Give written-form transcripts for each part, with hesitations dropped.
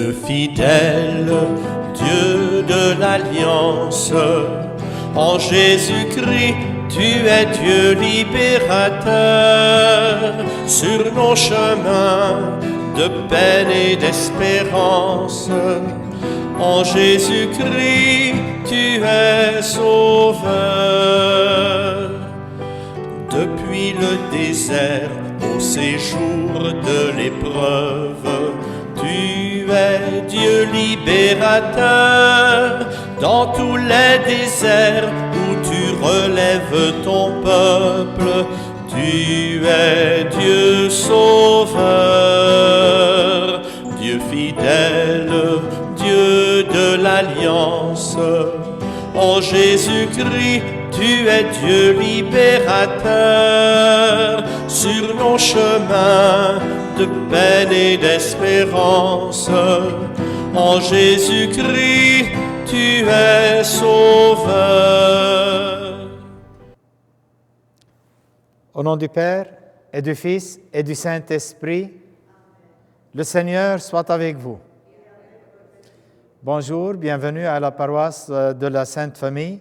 Dieu fidèle, Dieu de l'Alliance, en Jésus-Christ, tu es Dieu libérateur. Sur nos chemins de peine et d'espérance, en Jésus-Christ, tu es sauveur. Depuis le désert, au séjour de l'épreuve, tu es Dieu libérateur. Dans tous les déserts où tu relèves ton peuple, tu es Dieu sauveur. Dieu fidèle, Dieu de l'Alliance, en Jésus-Christ, tu es Dieu libérateur. Sur nos chemins de peine et d'espérance, en Jésus-Christ, tu es sauveur. Au nom du Père, et du Fils, et du Saint-Esprit, le Seigneur soit avec vous. Bonjour, bienvenue à la paroisse de la Sainte Famille.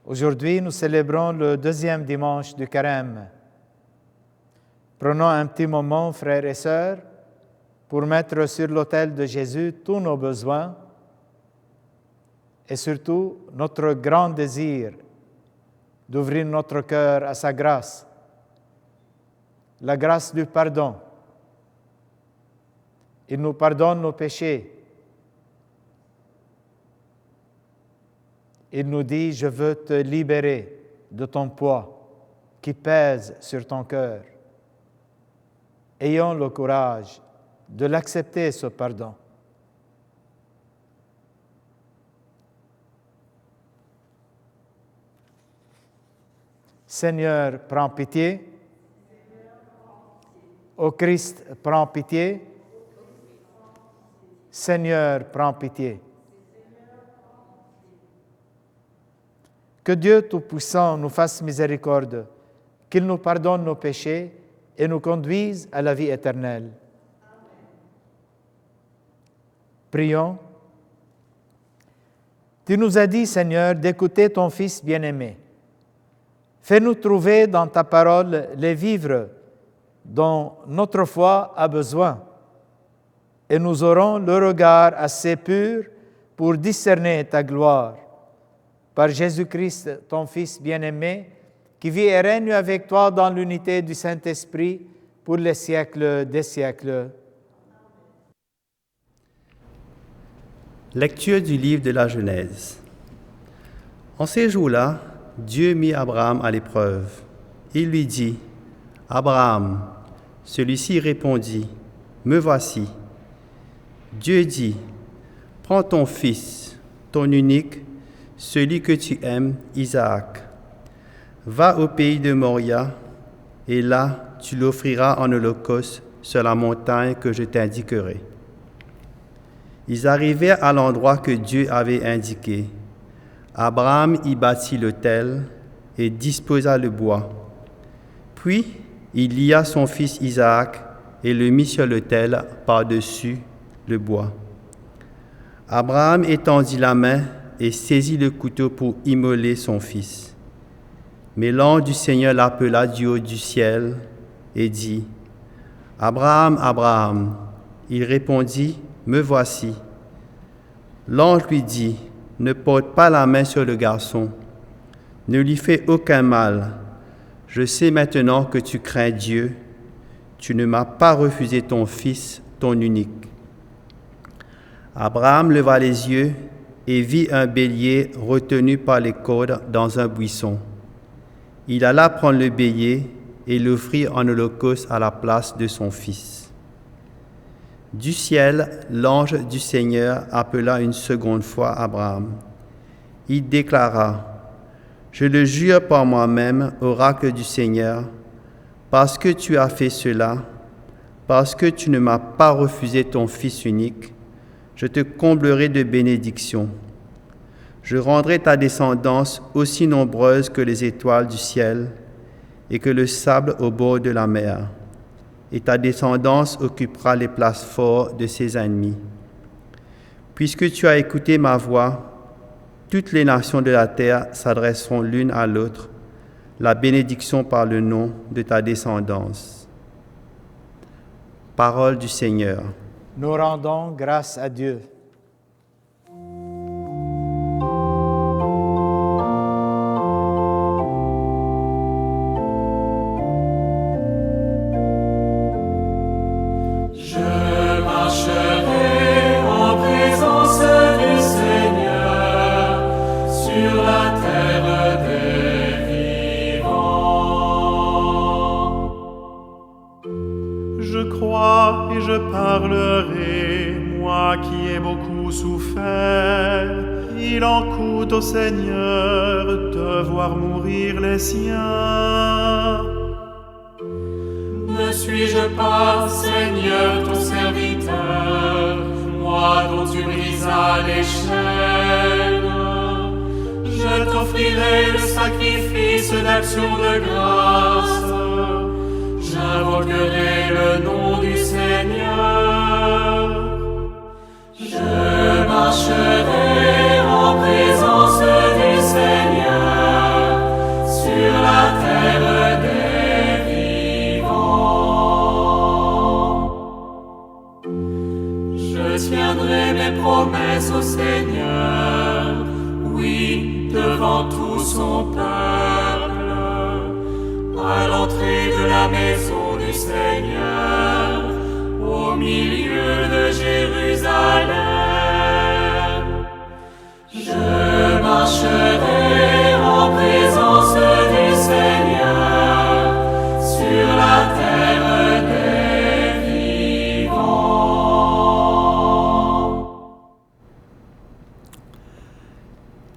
Aujourd'hui, nous célébrons le deuxième dimanche du Carême. Prenons un petit moment, frères et sœurs, pour mettre sur l'autel de Jésus tous nos besoins et surtout notre grand désir d'ouvrir notre cœur à sa grâce, la grâce du pardon. Il nous pardonne nos péchés. Il nous dit, je veux te libérer de ton poids qui pèse sur ton cœur. Ayons le courage de l'accepter, ce pardon. Seigneur, prends pitié. Ô Christ, prends pitié. Seigneur, prends pitié. Que Dieu Tout-Puissant nous fasse miséricorde, qu'il nous pardonne nos péchés et nous conduise à la vie éternelle. Prions. Tu nous as dit, Seigneur, d'écouter ton Fils bien-aimé. Fais-nous trouver dans ta parole les vivres dont notre foi a besoin, et nous aurons le regard assez pur pour discerner ta gloire. Par Jésus-Christ, ton Fils bien-aimé, qui vit et règne avec toi dans l'unité du Saint-Esprit pour les siècles des siècles. Lecture du livre de la Genèse. En ces jours-là, Dieu mit Abraham à l'épreuve. Il lui dit, « Abraham !» Celui-ci répondit, « Me voici. » Dieu dit, « Prends ton fils, ton unique, celui que tu aimes, Isaac. Va au pays de Moria, et là tu l'offriras en holocauste sur la montagne que je t'indiquerai. » Ils arrivèrent à l'endroit que Dieu avait indiqué. Abraham y bâtit l'autel et disposa le bois. Puis il lia son fils Isaac et le mit sur l'autel par-dessus le bois. Abraham étendit la main et saisit le couteau pour immoler son fils. Mais l'ange du Seigneur l'appela du haut du ciel et dit, « Abraham, Abraham !» Il répondit, « Me voici. » L'ange lui dit, « Ne porte pas la main sur le garçon, ne lui fais aucun mal. Je sais maintenant que tu crains Dieu, tu ne m'as pas refusé ton fils, ton unique. » Abraham leva les yeux et vit un bélier retenu par les cordes dans un buisson. Il alla prendre le bélier et l'offrit en holocauste à la place de son fils. Du ciel, l'ange du Seigneur appela une seconde fois Abraham. Il déclara, « Je le jure par moi-même, oracle du Seigneur, parce que tu as fait cela, parce que tu ne m'as pas refusé ton fils unique, je te comblerai de bénédictions. Je rendrai ta descendance aussi nombreuse que les étoiles du ciel et que le sable au bord de la mer. Et ta descendance occupera les places fortes de ses ennemis. Puisque tu as écouté ma voix, toutes les nations de la terre s'adresseront l'une à l'autre, la bénédiction par le nom de ta descendance. Parole du Seigneur. Nous rendons grâce à Dieu. Je parlerai, moi qui ai beaucoup souffert. Il en coûte au Seigneur de voir mourir les siens. Ne suis-je pas, Seigneur, ton serviteur, moi dont tu brisas les chaînes? Je t'offrirai le sacrifice d'action de grâce. J'invoquerai le nom du Seigneur. Je marcherai en présence du Seigneur sur la terre des vivants. Je tiendrai mes promesses au Seigneur, oui, devant tout son peuple. À l'entrée de la maison du Seigneur, au milieu de Jérusalem. Je marcherai en présence du Seigneur sur la terre des vivants.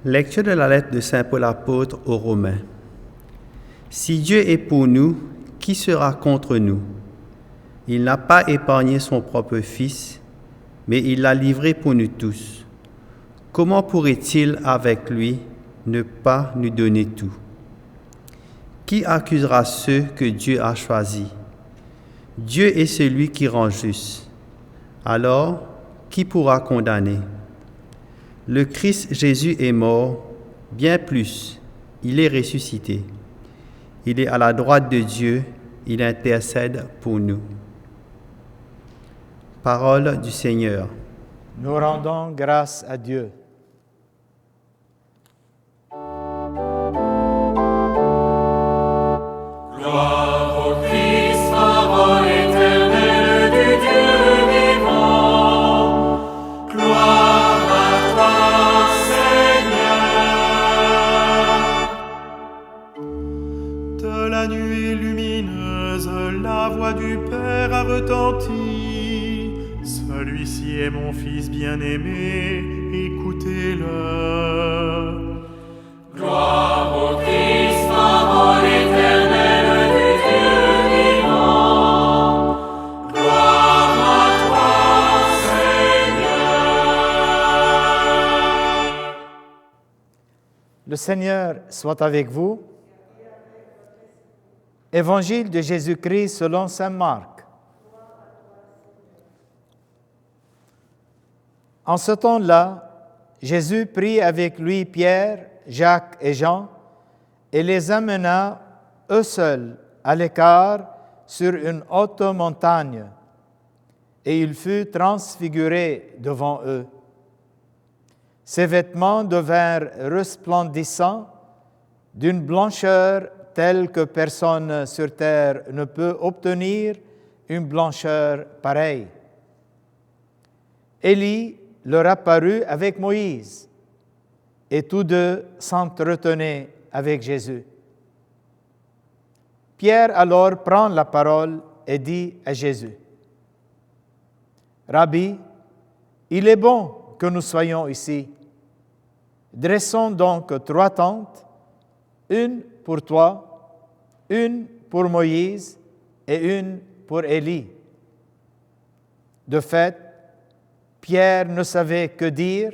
Lecture de la lettre de Saint Paul apôtre aux Romains. Si Dieu est pour nous, qui sera contre nous? Il n'a pas épargné son propre Fils, mais il l'a livré pour nous tous. Comment pourrait-il, avec lui, ne pas nous donner tout? Qui accusera ceux que Dieu a choisis? Dieu est celui qui rend juste. Alors, qui pourra condamner? Le Christ Jésus est mort, bien plus, il est ressuscité. Il est à la droite de Dieu, il intercède pour nous. Parole du Seigneur. Nous rendons grâce à Dieu. Gloire au Christ, parole éternelle du Dieu vivant. Gloire à toi, Seigneur. De la nuée lumineuse, la voix du Père a retenti. Celui-ci est mon Fils bien-aimé, écoutez-le. Gloire au Christ, parole éternelle du Dieu vivant. Gloire à toi, Seigneur. Le Seigneur soit avec vous. Évangile de Jésus-Christ selon saint Marc. En ce temps-là, Jésus prit avec lui Pierre, Jacques et Jean et les amena eux seuls à l'écart sur une haute montagne. Et il fut transfiguré devant eux. Ses vêtements devinrent resplendissants d'une blancheur telle que personne sur terre ne peut obtenir une blancheur pareille. Élie leur apparut avec Moïse, et tous deux s'entretenaient avec Jésus. Pierre alors prend la parole et dit à Jésus: « Rabbi, il est bon que nous soyons ici. Dressons donc 3 tentes, une pour toi, une pour Moïse et une pour Élie. » De fait, Pierre ne savait que dire,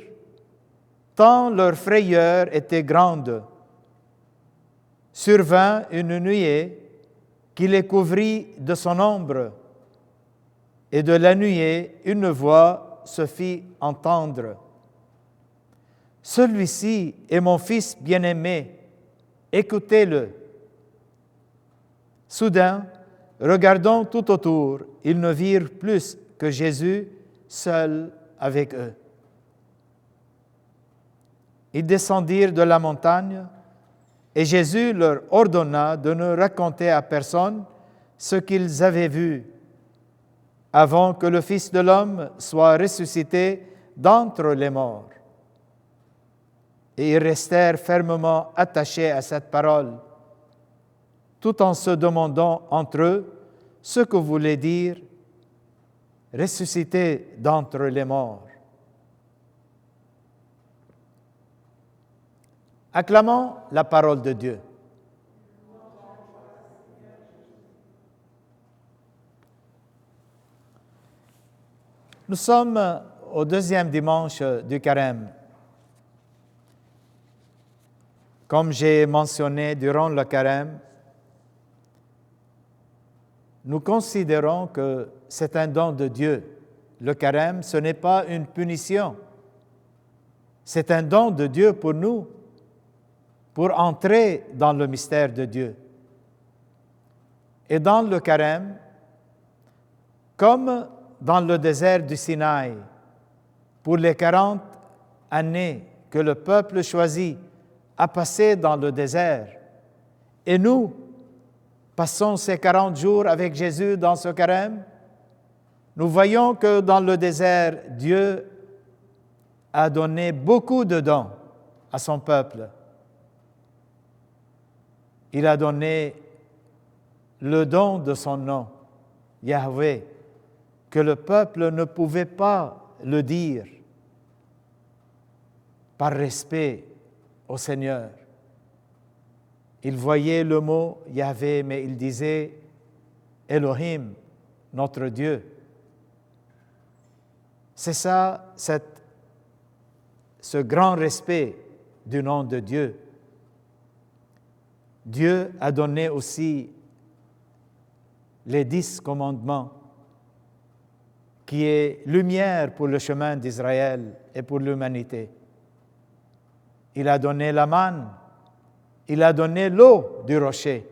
tant leur frayeur était grande. Survint une nuée qui les couvrit de son ombre, et de la nuée une voix se fit entendre. « Celui-ci est mon Fils bien-aimé, écoutez-le. » Soudain, regardant tout autour, ils ne virent plus que Jésus seul avec eux. Ils descendirent de la montagne et Jésus leur ordonna de ne raconter à personne ce qu'ils avaient vu avant que le Fils de l'homme soit ressuscité d'entre les morts. Et ils restèrent fermement attachés à cette parole, tout en se demandant entre eux ce que voulait dire « ressuscité d'entre les morts ». Acclamons la parole de Dieu. Nous sommes au deuxième dimanche du Carême. Comme j'ai mentionné durant le Carême, nous considérons que c'est un don de Dieu. Le Carême, ce n'est pas une punition. C'est un don de Dieu pour nous, pour entrer dans le mystère de Dieu. Et dans le Carême, comme dans le désert du Sinaï, pour les 40 années que le peuple choisit à passer dans le désert, et nous passons ces 40 jours avec Jésus dans ce Carême, nous voyons que dans le désert, Dieu a donné beaucoup de dons à son peuple. Il a donné le don de son nom, Yahweh, que le peuple ne pouvait pas le dire par respect au Seigneur. Il voyait le mot Yahvé, mais il disait Elohim, notre Dieu. C'est ça, ce grand respect du nom de Dieu. Dieu a donné aussi les 10 commandements, qui est lumière pour le chemin d'Israël et pour l'humanité. Il a donné la manne, il a donné l'eau du rocher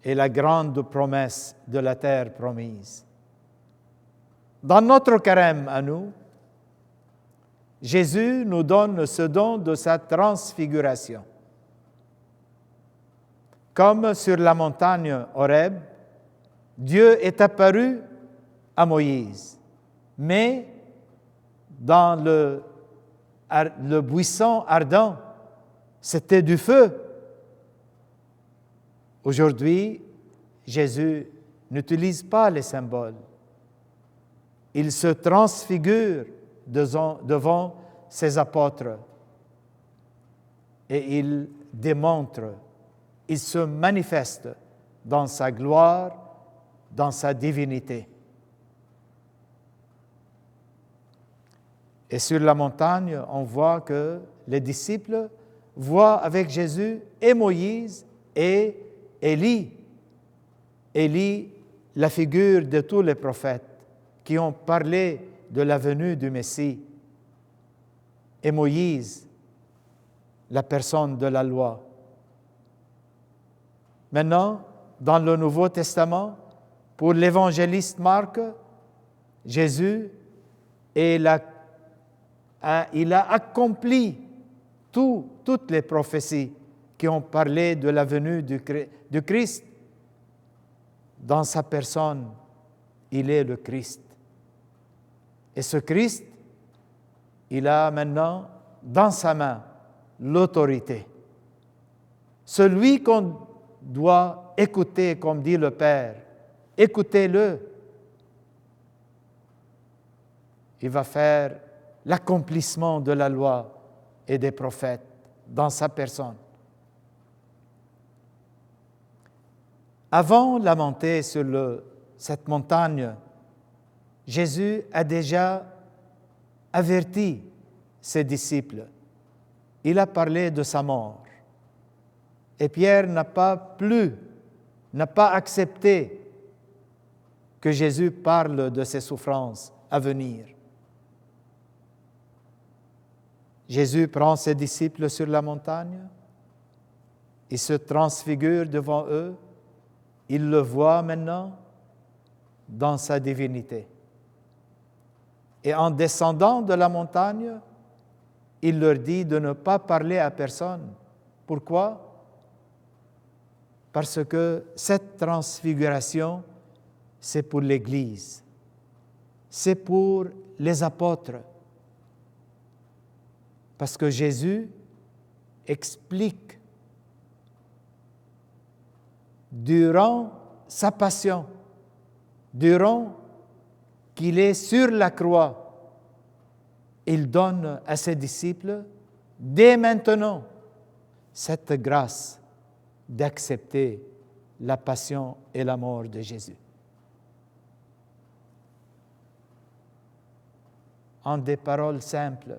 et la grande promesse de la terre promise. Dans notre carême à nous, Jésus nous donne ce don de sa transfiguration. Comme sur la montagne Horeb, Dieu est apparu à Moïse, mais dans le buisson ardent, c'était du feu. Aujourd'hui, Jésus n'utilise pas les symboles. Il se transfigure devant ses apôtres et il démontre, il se manifeste dans sa gloire, dans sa divinité. Et sur la montagne, on voit que les disciples voient avec Jésus et Moïse et Élie. Élie, la figure de tous les prophètes qui ont parlé de la venue du Messie. Et Moïse, la personne de la loi. Maintenant, dans le Nouveau Testament, pour l'évangéliste Marc, Jésus il a accompli toutes les prophéties qui ont parlé de la venue du Christ. Dans sa personne, il est le Christ. Et ce Christ, il a maintenant dans sa main l'autorité. Celui qu'on doit écouter, comme dit le Père, écoutez-le. Il va faire l'accomplissement de la loi et des prophètes dans sa personne. Avant la montée sur cette montagne, Jésus a déjà averti ses disciples. Il a parlé de sa mort. Et Pierre n'a pas accepté que Jésus parle de ses souffrances à venir. Jésus prend ses disciples sur la montagne, il se transfigure devant eux, ils le voient maintenant dans sa divinité. Et en descendant de la montagne, il leur dit de ne pas parler à personne. Pourquoi? Parce que cette transfiguration, c'est pour l'Église, c'est pour les apôtres. Parce que Jésus explique durant sa passion, durant qu'il est sur la croix, il donne à ses disciples, dès maintenant, cette grâce d'accepter la passion et la mort de Jésus. En des paroles simples,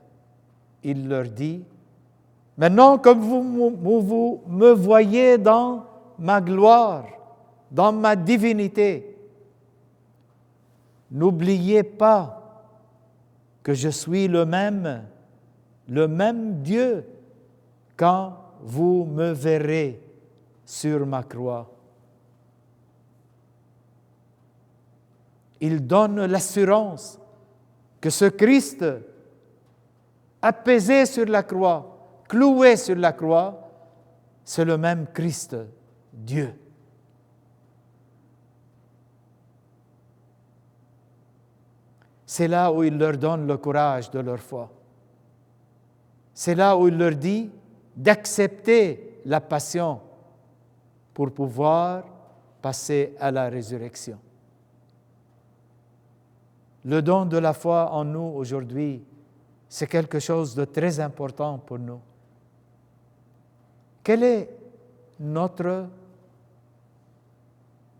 il leur dit, « Maintenant, comme vous me voyez dans ma gloire, dans ma divinité, n'oubliez pas que je suis le même Dieu quand vous me verrez sur ma croix. » Il donne l'assurance que ce Christ, apaisé sur la croix, cloué sur la croix, c'est le même Christ, Dieu. C'est là où il leur donne le courage de leur foi. C'est là où il leur dit d'accepter la passion pour pouvoir passer à la résurrection. Le don de la foi en nous aujourd'hui, c'est quelque chose de très important pour nous. Quel est notre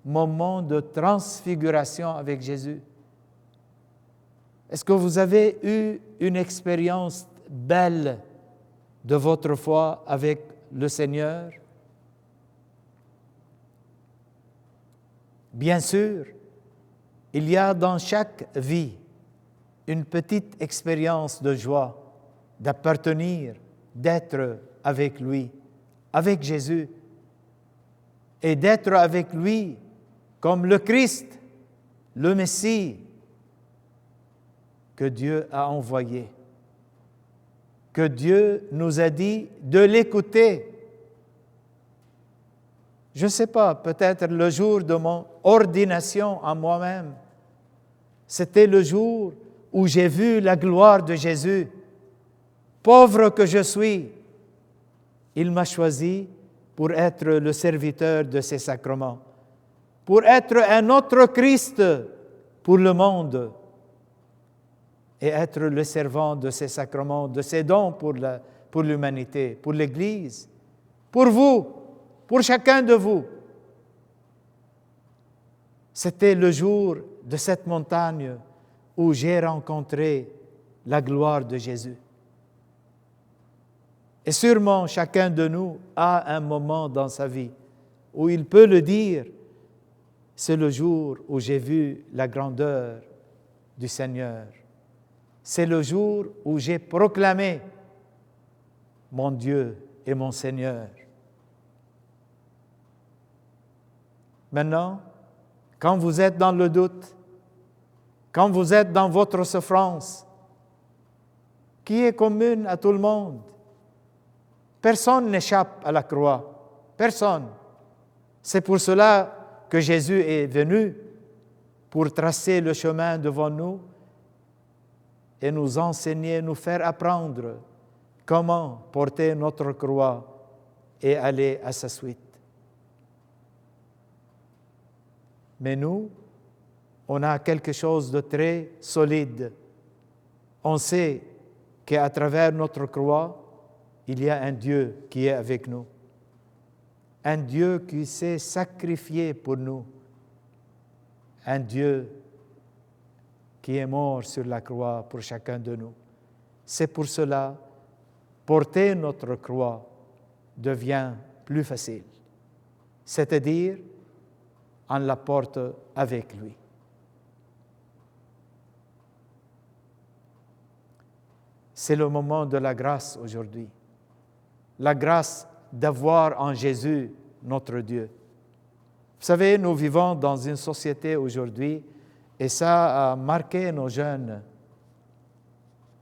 moment de transfiguration avec Jésus? Est-ce que vous avez eu une expérience belle de votre foi avec le Seigneur? Bien sûr, il y a dans chaque vie une petite expérience de joie, d'appartenir, d'être avec lui, avec Jésus, et d'être avec lui comme le Christ, le Messie que Dieu a envoyé, que Dieu nous a dit de l'écouter. Je ne sais pas, peut-être le jour de mon ordination en moi-même, c'était le jour où j'ai vu la gloire de Jésus. Pauvre que je suis, il m'a choisi pour être le serviteur de ces sacrements, pour être un autre Christ pour le monde et être le servant de ces sacrements, de ces dons pour l'humanité, pour l'Église, pour vous, pour chacun de vous. C'était le jour de cette montagne où j'ai rencontré la gloire de Jésus. Et sûrement, chacun de nous a un moment dans sa vie où il peut le dire, c'est le jour où j'ai vu la grandeur du Seigneur. C'est le jour où j'ai proclamé mon Dieu et mon Seigneur. Maintenant, quand vous êtes dans le doute, quand vous êtes dans votre souffrance, qui est commune à tout le monde, personne n'échappe à la croix, personne. C'est pour cela que Jésus est venu, pour tracer le chemin devant nous et nous enseigner, nous faire apprendre comment porter notre croix et aller à sa suite. Mais nous, on a quelque chose de très solide. On sait qu'à travers notre croix, il y a un Dieu qui est avec nous. Un Dieu qui s'est sacrifié pour nous. Un Dieu qui est mort sur la croix pour chacun de nous. C'est pour cela, porter notre croix devient plus facile. C'est-à-dire, on la porte avec lui. c'est le moment de la grâce aujourd'hui. La grâce d'avoir en Jésus notre Dieu. Vous savez, nous vivons dans une société aujourd'hui et ça a marqué nos jeunes.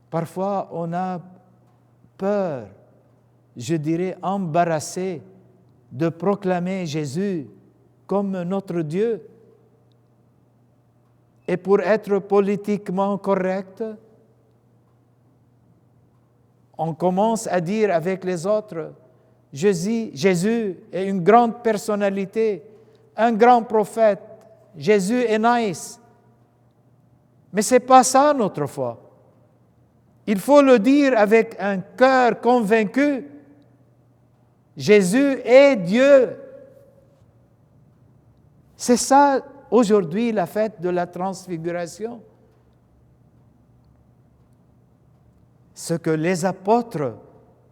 Parfois, on a peur, je dirais embarrassé, de proclamer Jésus comme notre Dieu. Et pour être politiquement correct, on commence à dire avec les autres, Jésus est une grande personnalité, un grand prophète, Jésus est nice. Mais ce n'est pas ça notre foi. Il faut le dire avec un cœur convaincu. Jésus est Dieu. C'est ça aujourd'hui la fête de la transfiguration. Ce que les apôtres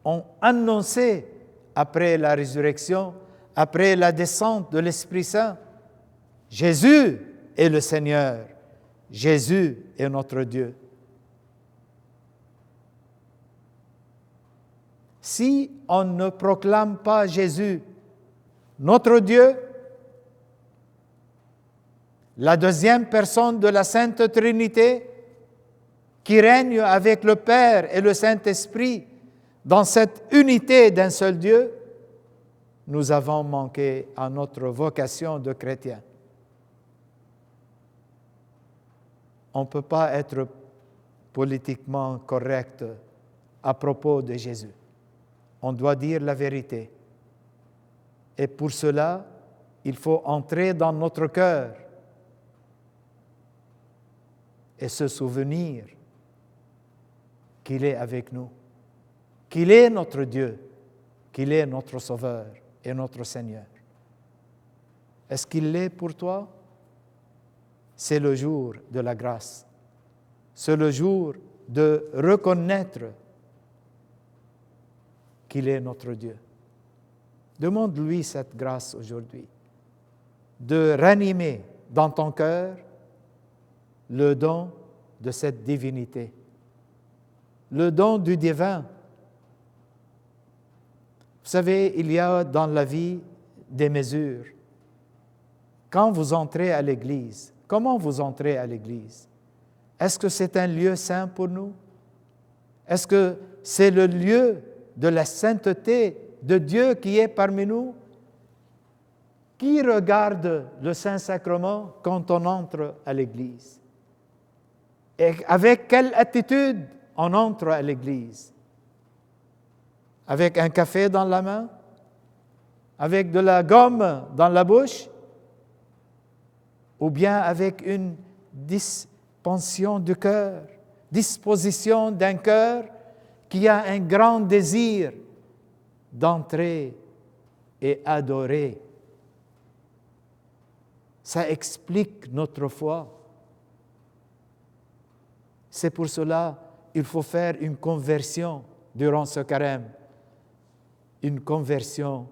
ont annoncé après la résurrection, après la descente de l'Esprit Saint. Jésus est le Seigneur. Jésus est notre Dieu. Si on ne proclame pas Jésus, notre Dieu, la deuxième personne de la Sainte Trinité, qui règne avec le Père et le Saint-Esprit dans cette unité d'un seul Dieu, nous avons manqué à notre vocation de chrétien. On ne peut pas être politiquement correct à propos de Jésus. On doit dire la vérité. Et pour cela, il faut entrer dans notre cœur et se souvenir qu'il est avec nous, qu'il est notre Dieu, qu'il est notre Sauveur et notre Seigneur. Est-ce qu'il l'est pour toi? C'est le jour de la grâce. C'est le jour de reconnaître qu'il est notre Dieu. Demande-lui cette grâce aujourd'hui, de ranimer dans ton cœur le don de cette divinité, le don du divin. Vous savez, il y a dans la vie des mesures. Quand vous entrez à l'Église, comment vous entrez à l'Église? Est-ce que c'est un lieu saint pour nous? Est-ce que c'est le lieu de la sainteté de Dieu qui est parmi nous? Qui regarde le Saint-Sacrement quand on entre à l'Église? Et avec quelle attitude on entre à l'Église? Avec un café dans la main? Avec de la gomme dans la bouche? Ou bien avec une disposition d'un cœur qui a un grand désir d'entrer et adorer. Ça explique notre foi. C'est pour cela qu'il faut faire une conversion durant ce carême, une conversion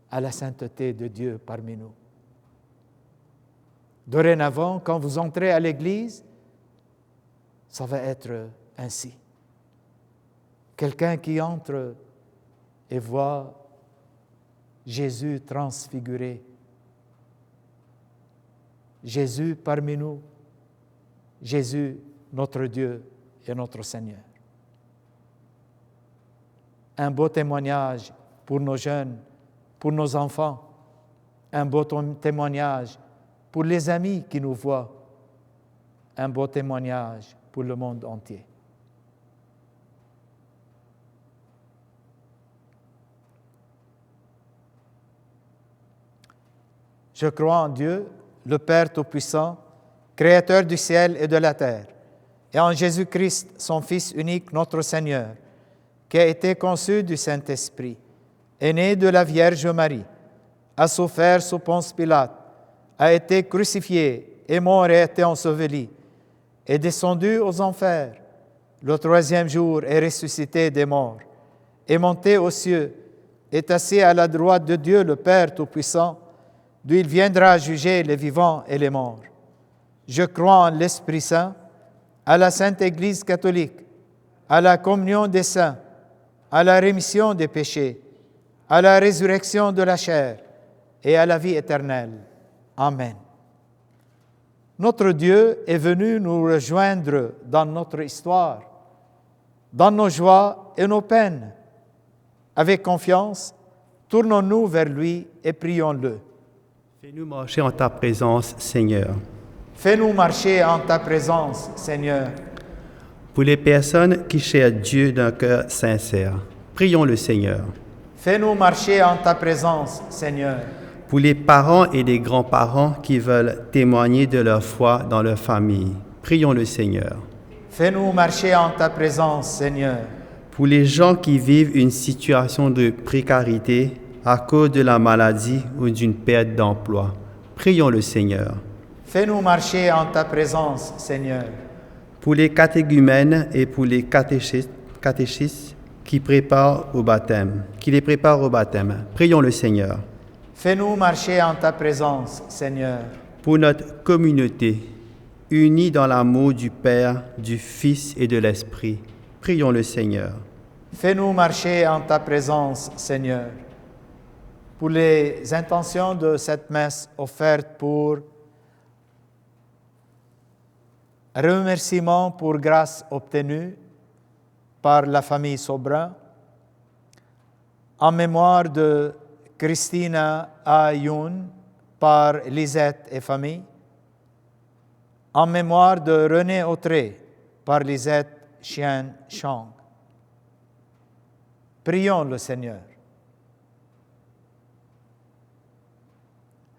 à la sainteté de Dieu parmi nous. Dorénavant, quand vous entrez à l'Église, ça va être ainsi. Quelqu'un qui entre et voit Jésus transfiguré, Jésus parmi nous, Jésus notre Dieu et notre Seigneur. Un beau témoignage pour nos jeunes, pour nos enfants, un beau témoignage pour les amis qui nous voient, un beau témoignage pour le monde entier. Je crois en Dieu, le Père Tout-Puissant, Créateur du ciel et de la terre, et en Jésus-Christ, son Fils unique, notre Seigneur, qui a été conçu du Saint-Esprit, est né de la Vierge Marie, a souffert sous Ponce Pilate, a été crucifié, est mort et a été enseveli, est descendu aux enfers, le troisième jour est ressuscité des morts, est monté aux cieux, est assis à la droite de Dieu le Père Tout-Puissant, d'où il viendra juger les vivants et les morts. Je crois en l'Esprit Saint, à la Sainte Église catholique, à la communion des saints, à la rémission des péchés, à la résurrection de la chair et à la vie éternelle. Amen. Notre Dieu est venu nous rejoindre dans notre histoire, dans nos joies et nos peines. Avec confiance, tournons-nous vers lui et prions-le. Fais-nous marcher en ta présence, Seigneur. Fais-nous marcher en ta présence, Seigneur. Pour les personnes qui cherchent Dieu d'un cœur sincère, prions le Seigneur. Fais-nous marcher en ta présence, Seigneur. Pour les parents et les grands-parents qui veulent témoigner de leur foi dans leur famille, prions le Seigneur. Fais-nous marcher en ta présence, Seigneur. Pour les gens qui vivent une situation de précarité à cause de la maladie ou d'une perte d'emploi, prions le Seigneur. Fais-nous marcher en ta présence, Seigneur. Pour les catéchumènes et pour les catéchistes qui les préparent au baptême, prions le Seigneur. Fais-nous marcher en ta présence, Seigneur. Pour notre communauté, unie dans l'amour du Père, du Fils et de l'Esprit, prions le Seigneur. Fais-nous marcher en ta présence, Seigneur. Pour les intentions de cette messe offerte pour remerciements pour grâce obtenue par la famille Sobrin, en mémoire de Christina Ayoun par Lisette et famille, en mémoire de René Autré par Lisette Chien Chang. Prions le Seigneur.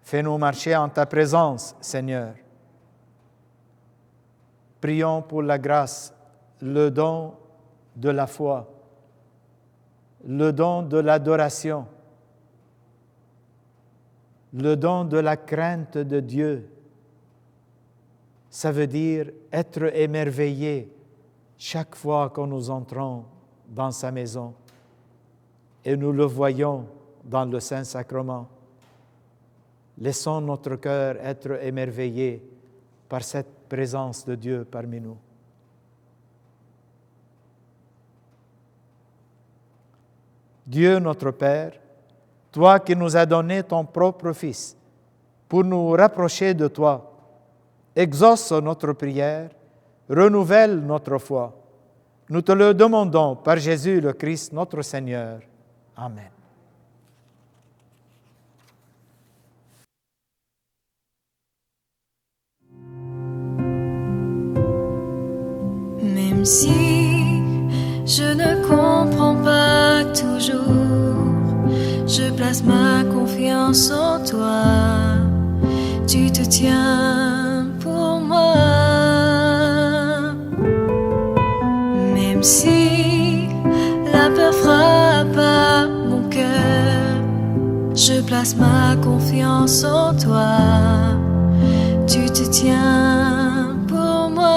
Fais-nous marcher en ta présence, Seigneur. Prions pour la grâce, le don de la foi, le don de l'adoration, le don de la crainte de Dieu. Ça veut dire être émerveillé chaque fois que nous entrons dans sa maison et nous le voyons dans le Saint-Sacrement. Laissons notre cœur être émerveillé par cette présence de Dieu parmi nous. Dieu notre Père, toi qui nous as donné ton propre Fils pour nous rapprocher de toi, exauce notre prière, renouvelle notre foi. Nous te le demandons par Jésus le Christ, notre Seigneur. Amen. Même si je ne comprends pas toujours, je place ma confiance en toi. Tu te tiens pour moi. Même si la peur frappe à mon cœur, je place ma confiance en toi. Tu te tiens pour moi.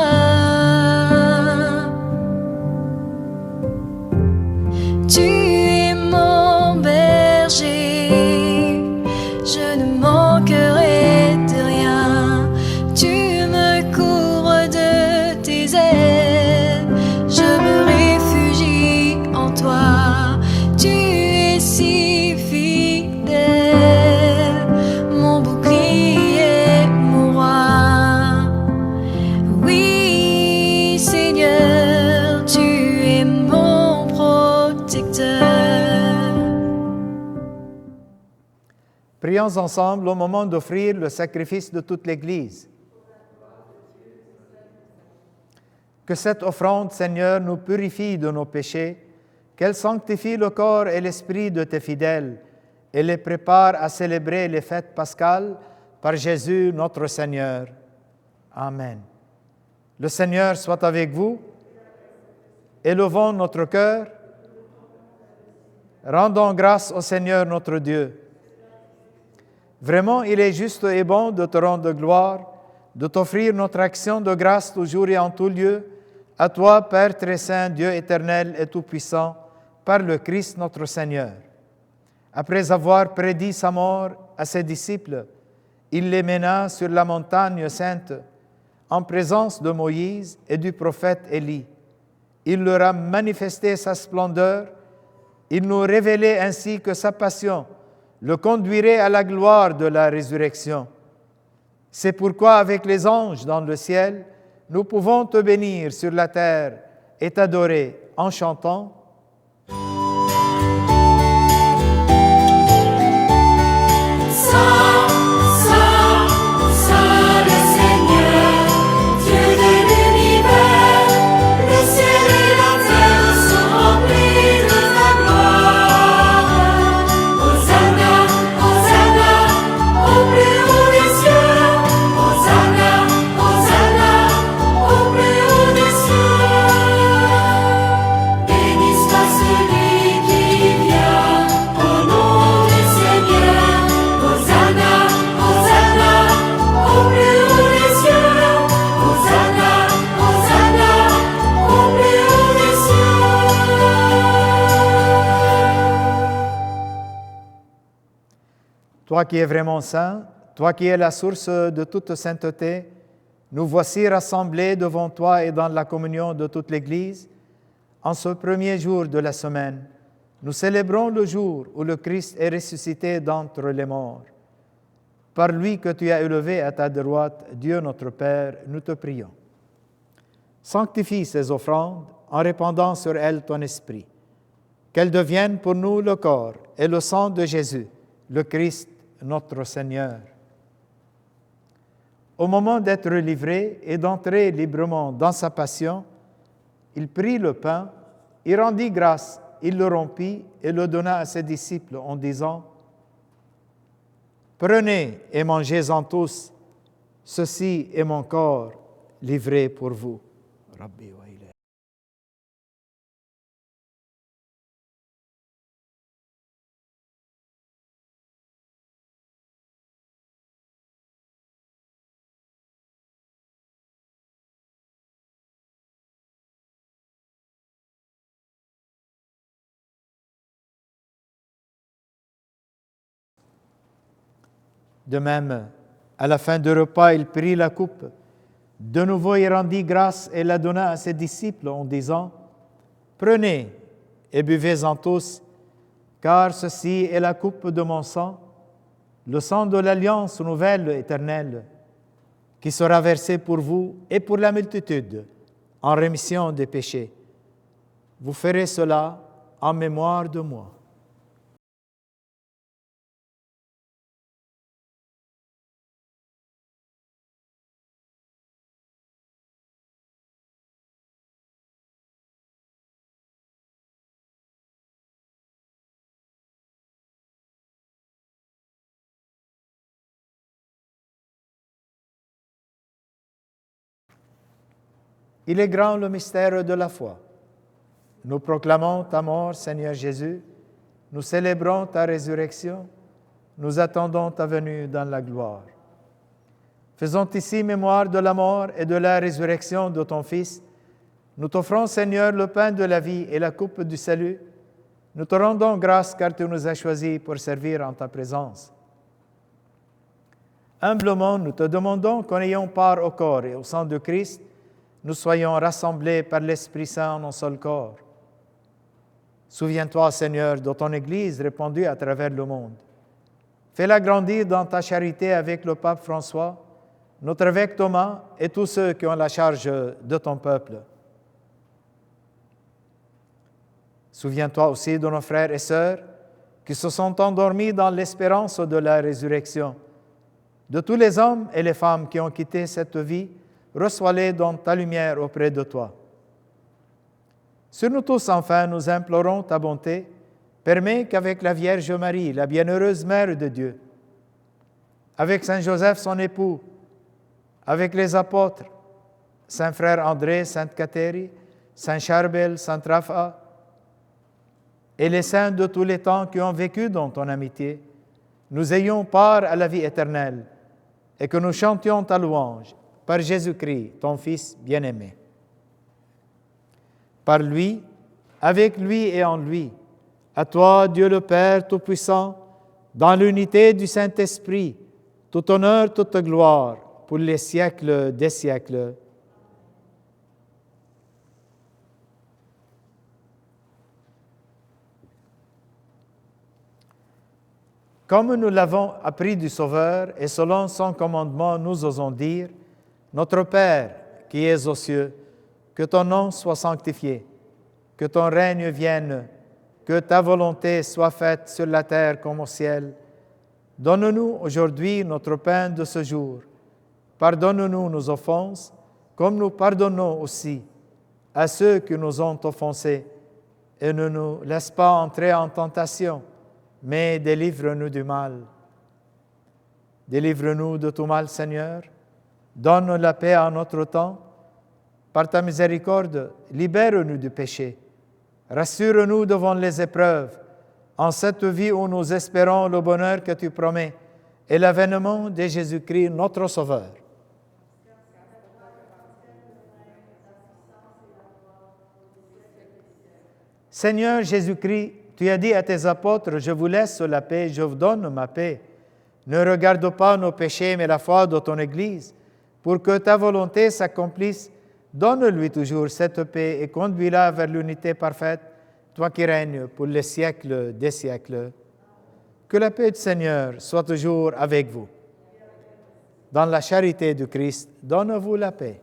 Tu es mon berger, je ne manquerai de rien. Tu me couvres de tes ailes, je me réfugie en toi. Tu es si fidèle, mon bouclier, mon roi. Oui, Seigneur, tu es mon protecteur. Prions ensemble au moment d'offrir le sacrifice de toute l'Église. Que cette offrande, Seigneur, nous purifie de nos péchés, qu'elle sanctifie le corps et l'esprit de tes fidèles et les prépare à célébrer les fêtes pascales par Jésus notre Seigneur. Amen. Le Seigneur soit avec vous. Élevons notre cœur. Rendons grâce au Seigneur notre Dieu. Vraiment, il est juste et bon de te rendre gloire, de t'offrir notre action de grâce toujours et en tout lieu, à toi, Père très saint, Dieu éternel et tout-puissant, par le Christ notre Seigneur. Après avoir prédit sa mort à ses disciples, il les mena sur la montagne sainte, en présence de Moïse et du prophète Élie. Il leur a manifesté sa splendeur. Il nous révélait ainsi que sa passion le conduirait à la gloire de la résurrection. C'est pourquoi, avec les anges dans le ciel, nous pouvons te bénir sur la terre et t'adorer en chantant. Toi qui es vraiment saint, toi qui es la source de toute sainteté, nous voici rassemblés devant toi et dans la communion de toute l'Église. En ce premier jour de la semaine, nous célébrons le jour où le Christ est ressuscité d'entre les morts. Par lui que tu as élevé à ta droite, Dieu notre Père, nous te prions. Sanctifie ces offrandes en répandant sur elles ton esprit, qu'elles deviennent pour nous le corps et le sang de Jésus, le Christ, notre Seigneur. Au moment d'être livré et d'entrer librement dans sa passion, il prit le pain, il rendit grâce, il le rompit et le donna à ses disciples en disant : « Prenez et mangez-en tous, ceci est mon corps livré pour vous. » Rabbi wa ilayk. De même, à la fin du repas, il prit la coupe. De nouveau, il rendit grâce et la donna à ses disciples en disant : « Prenez et buvez-en tous, car ceci est la coupe de mon sang, le sang de l'alliance nouvelle éternelle, qui sera versé pour vous et pour la multitude en rémission des péchés. Vous ferez cela en mémoire de moi. » Il est grand le mystère de la foi. Nous proclamons ta mort, Seigneur Jésus. Nous célébrons ta résurrection. Nous attendons ta venue dans la gloire. Faisons ici mémoire de la mort et de la résurrection de ton Fils. Nous t'offrons, Seigneur, le pain de la vie et la coupe du salut. Nous te rendons grâce car tu nous as choisis pour servir en ta présence. Humblement, nous te demandons qu'en ayant part au corps et au sang de Christ, nous soyons rassemblés par l'Esprit Saint en un seul corps. Souviens-toi, Seigneur, de ton Église répandue à travers le monde. Fais-la grandir dans ta charité avec le pape François, notre évêque Thomas et tous ceux qui ont la charge de ton peuple. Souviens-toi aussi de nos frères et sœurs qui se sont endormis dans l'espérance de la résurrection. De tous les hommes et les femmes qui ont quitté cette vie, reçois-les dans ta lumière auprès de toi. Sur nous tous, enfin, nous implorons ta bonté. Permets qu'avec la Vierge Marie, la bienheureuse Mère de Dieu, avec Saint Joseph, son époux, avec les apôtres, Saint Frère André, Sainte Cathérie, Saint Charbel, Saint Rapha, et les saints de tous les temps qui ont vécu dans ton amitié, nous ayons part à la vie éternelle et que nous chantions ta louange par Jésus-Christ, ton Fils bien-aimé. Par lui, avec lui et en lui, à toi, Dieu le Père Tout-Puissant, dans l'unité du Saint-Esprit, tout honneur, toute gloire, pour les siècles des siècles. Comme nous l'avons appris du Sauveur et selon son commandement, nous osons dire, Notre Père qui es aux cieux, que ton nom soit sanctifié, que ton règne vienne, que ta volonté soit faite sur la terre comme au ciel. Donne-nous aujourd'hui notre pain de ce jour. Pardonne-nous nos offenses, comme nous pardonnons aussi à ceux qui nous ont offensés. Et ne nous laisse pas entrer en tentation, mais délivre-nous du mal. Délivre-nous de tout mal, Seigneur. Donne la paix à notre temps. Par ta miséricorde, libère-nous du péché. Rassure-nous devant les épreuves, en cette vie où nous espérons le bonheur que tu promets et l'avènement de Jésus-Christ, notre Sauveur. Seigneur Jésus-Christ, tu as dit à tes apôtres, « Je vous laisse la paix, je vous donne ma paix. Ne regarde pas nos péchés, mais la foi de ton Église. Pour que ta volonté s'accomplisse, donne-lui toujours cette paix et conduis-la vers l'unité parfaite, toi qui règnes pour les siècles des siècles. » Que la paix du Seigneur soit toujours avec vous. Dans la charité du Christ, donne-vous la paix.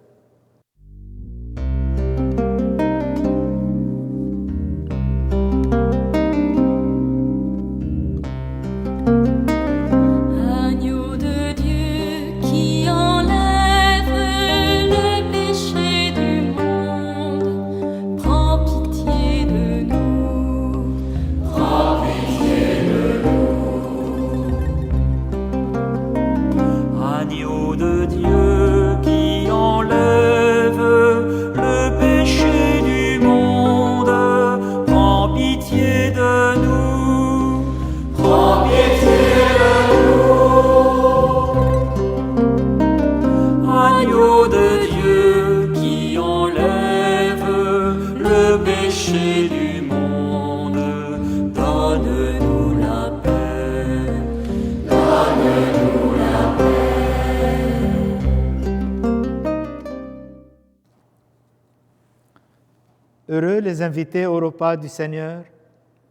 Heureux les invités au repas du Seigneur.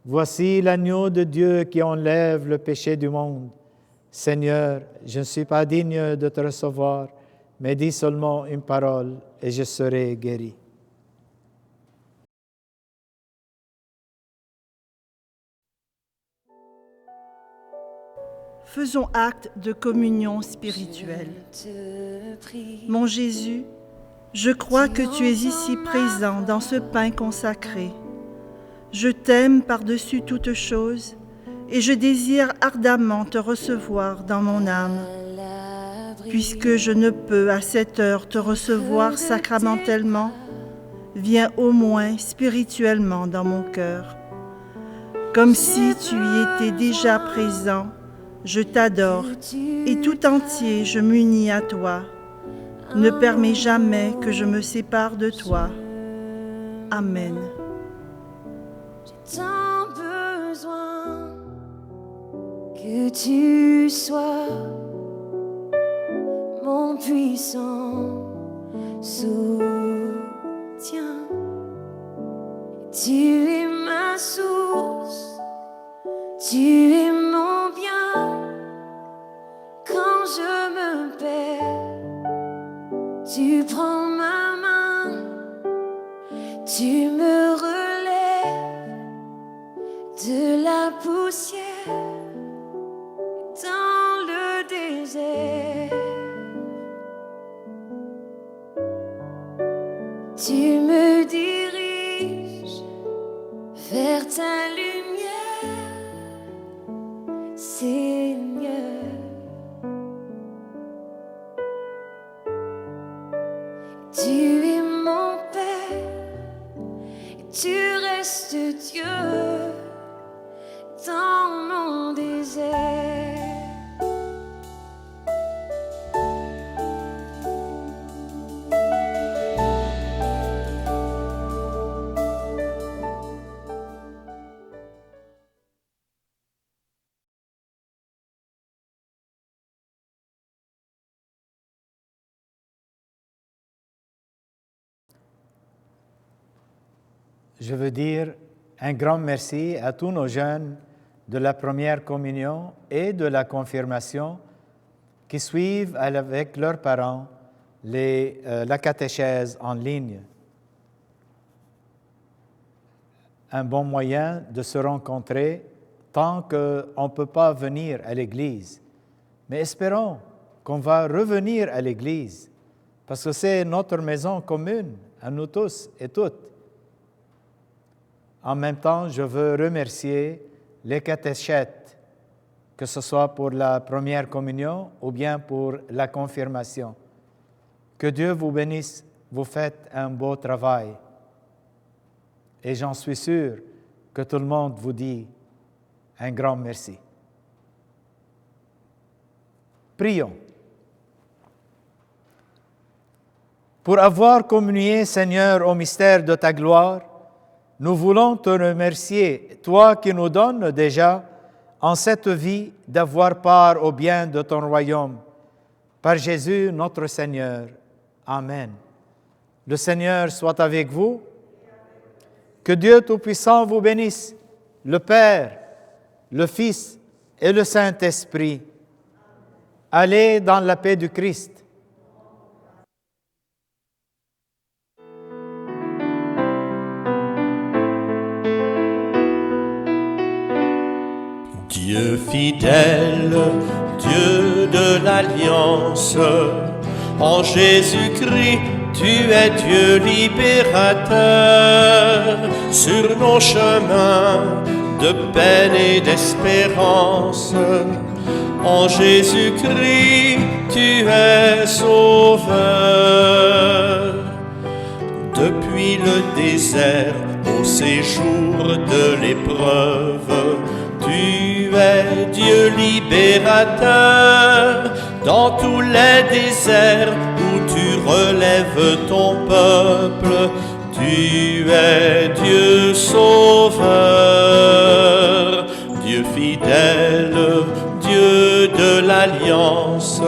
Voici l'agneau de Dieu qui enlève le péché du monde. Seigneur, je ne suis pas digne de te recevoir, mais dis seulement une parole et je serai guéri. Faisons acte de communion spirituelle. Mon Jésus, je crois que tu es ici présent dans ce pain consacré. Je t'aime par-dessus toute chose et je désire ardemment te recevoir dans mon âme. Puisque je ne peux à cette heure te recevoir sacramentellement, viens au moins spirituellement dans mon cœur. Comme si tu y étais déjà présent, je t'adore et tout entier je m'unis à toi. Ne permets jamais que je me sépare de toi. Amen. J'ai tant besoin que tu sois mon puissant soutien. Tu es ma source, tu es mon bien. Quand je me perds, tu prends ma main, tu me relèves de la poussière dans le désert. Tu me diriges vers ta lumière, Seigneur. Tu es mon Père, et tu restes Dieu dans mon désert. Je veux dire un grand merci à tous nos jeunes de la première communion et de la confirmation qui suivent avec leurs parents la catéchèse en ligne. Un bon moyen de se rencontrer tant qu'on ne peut pas venir à l'Église. Mais espérons qu'on va revenir à l'Église, parce que c'est notre maison commune, à nous tous et toutes. En même temps, je veux remercier les catéchètes, que ce soit pour la première communion ou bien pour la confirmation. Que Dieu vous bénisse, vous faites un beau travail. Et j'en suis sûr que tout le monde vous dit un grand merci. Prions. Pour avoir communié, Seigneur, au mystère de ta gloire, nous voulons te remercier, toi qui nous donnes déjà, en cette vie, d'avoir part au bien de ton royaume. Par Jésus, notre Seigneur. Amen. Le Seigneur soit avec vous. Que Dieu Tout-Puissant vous bénisse, le Père, le Fils et le Saint-Esprit. Allez dans la paix du Christ. Dieu fidèle, Dieu de l'Alliance, en Jésus-Christ, tu es Dieu libérateur. Sur nos chemins de peine et d'espérance, en Jésus-Christ, tu es sauveur. Depuis le désert, au séjour de l'épreuve, tu es Dieu libérateur. Dans tous les déserts où tu relèves ton peuple, tu es Dieu sauveur. Dieu fidèle, Dieu de l'Alliance,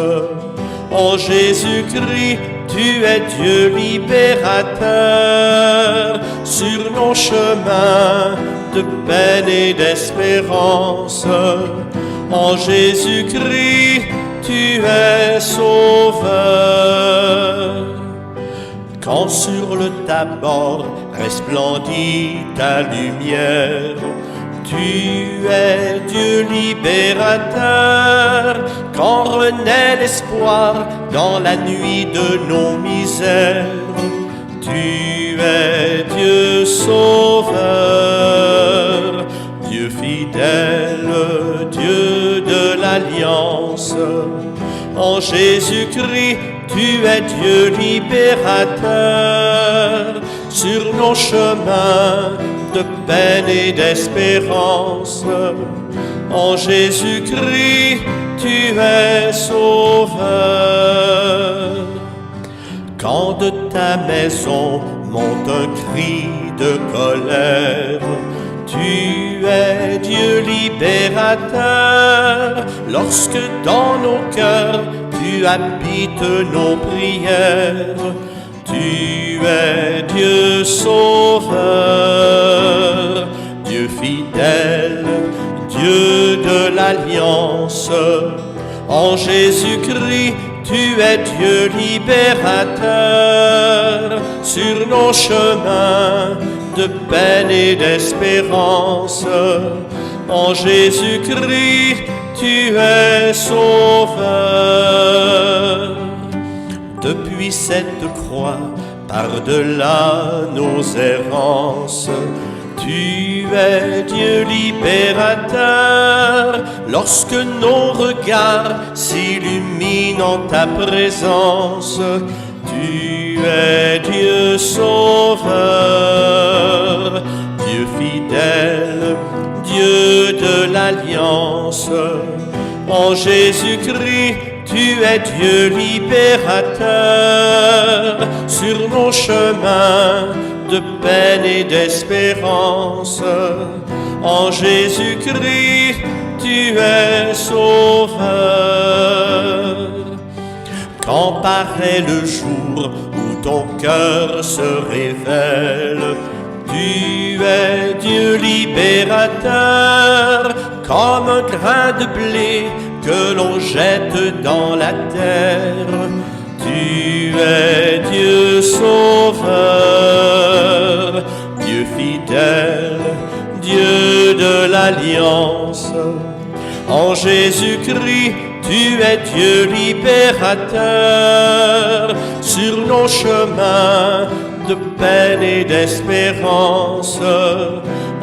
en Jésus-Christ, tu es Dieu libérateur. Sur nos chemins de peine et d'espérance, en Jésus-Christ, tu es sauveur. Quand sur le Tabor resplendit ta lumière, tu es Dieu libérateur. Quand renaît l'espoir dans la nuit de nos misères, tu es Dieu sauveur. Dieu fidèle, Dieu de l'Alliance, en Jésus-Christ, tu es Dieu libérateur. Sur nos chemins de peine et d'espérance, en Jésus-Christ, tu es sauveur. Quand de ta maison monte un cri de colère, tu es Dieu libérateur. Lorsque dans nos cœurs tu habites nos prières, tu es Dieu sauveur. Dieu fidèle, Dieu de l'Alliance, en Jésus-Christ, tu es Dieu libérateur. Sur nos chemins de peine et d'espérance, en Jésus-Christ, tu es sauveur. Depuis cette croix, par-delà nos errances, tu es Dieu libérateur. Lorsque nos regards s'illuminent en ta présence, tu es Dieu sauveur. Dieu fidèle, Dieu de l'Alliance, en Jésus-Christ, tu es Dieu libérateur. Sur nos chemins de peine et d'espérance, en Jésus-Christ, tu es sauveur. Quand paraît le jour où ton cœur se révèle, tu es Dieu libérateur. comme un grain de blé que l'on jette dans la terre. Tu es Dieu sauveur, Dieu fidèle, Dieu de l'alliance. En Jésus-Christ, tu es Dieu libérateur sur nos chemins de peine et d'espérance.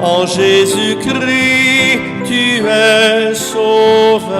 En Jésus-Christ, tu es sauveur.